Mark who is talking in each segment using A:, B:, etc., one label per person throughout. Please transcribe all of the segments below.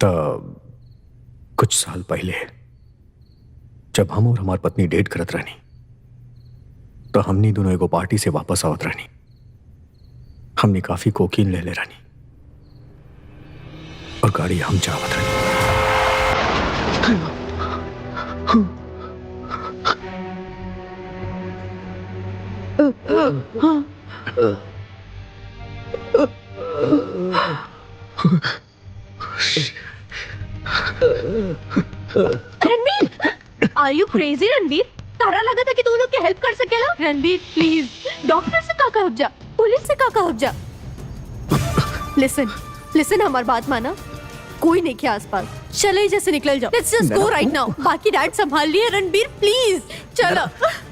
A: तब कुछ साल पहले जब हम और हमार पत्नी डेट करत रहनी तो हमनी दोनों एगो पार्टी से वापस आवत रहनी। हमने काफी कोकीन ले रहनी और गाड़ी हम चावत रहनी।
B: रणबीर, आर यू क्रेजी रणबीर? तारा लगा था कि तू लोग की हेल्प कर सकेला। रणबीर प्लीज, डॉक्टर से का कहब जा, पुलिस से का कहब जा। लिसन हमारी बात माना, कोई नहीं के आसपास। चलो जैसे निकल जाओ। लेट्स जस्ट गो राइट नाउ। बाकी डैड संभाल लिए। रणबीर प्लीज चलो।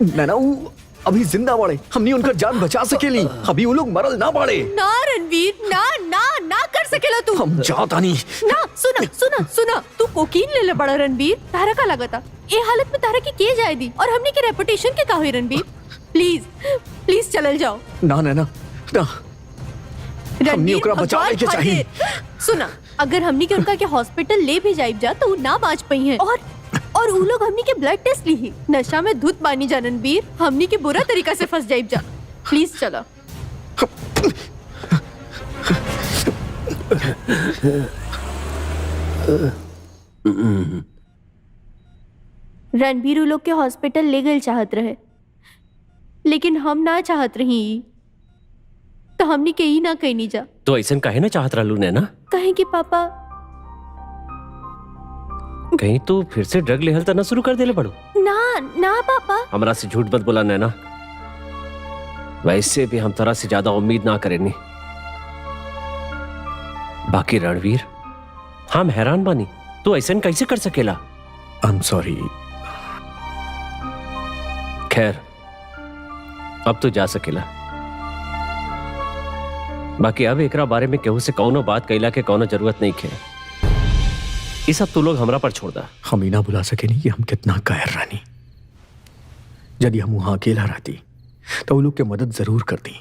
A: नैना वो अभी जिंदा बाड़े, हमने उनका जान बचा सकेली। अभी वो लोग मरल ना बाड़े।
B: ना रणबीर, ना ना ना कर सकेला तू।
A: हम जाता नहीं।
B: ना सुना तू कोकीन ले ले बड़ा रणबीर। तारा का लगा था ये हालत में तारा की के जाए दी और हमने के रेपुटेशन के का हुई रणबीर। प्लीज चल जाओ।
A: ना नैना ना, हमने ओकरा बचाने के चाहिए।
B: सुना, अगर हमने के उनका के हॉस्पिटल ले भी जाइब जा तो ना बाँच पई है। और वो लोग हमनी के ब्लड टेस्ट ली ही। नशा में धुत बानी जा रणबीर, हमनी के बुरा तरीका से फंस जाइब जा। प्लीज चला। रणबीर वो लोग के हॉस्पिटल ले गए चाहत रहे, लेकिन हम ना चाहत रही तो हमनी के ही ना कहीं नहीं जा।
C: तो ऐसा काहे ना चाहत रहलू नैना?
B: कहीं कि पापा
C: कहीं तो फिर से ड्रग लेहल तना शुरू कर देले पड़ो।
B: ना पापा,
C: हमरा से झूठ मत बोला नैना। वैसे भी हम तरह से ज्यादा उम्मीद ना करेनी। बाकी रणवीर, हम हैरान बानी, तो ऐसा कैसे कर सकेला?
A: I am sorry.
C: खैर, अब तो जा सकेला। बाकी अब एकरा बारे में केहू से कौनो बात कैला के कौनो जरूरत नहीं खे। ये सब तू लोग हमरा पर छोड़ दा।
A: हम ही ना बुला सके नहीं कि हम कितना कायर रानी। यदि हम वहां अकेला रहती तो वो लोग की मदद जरूर करती।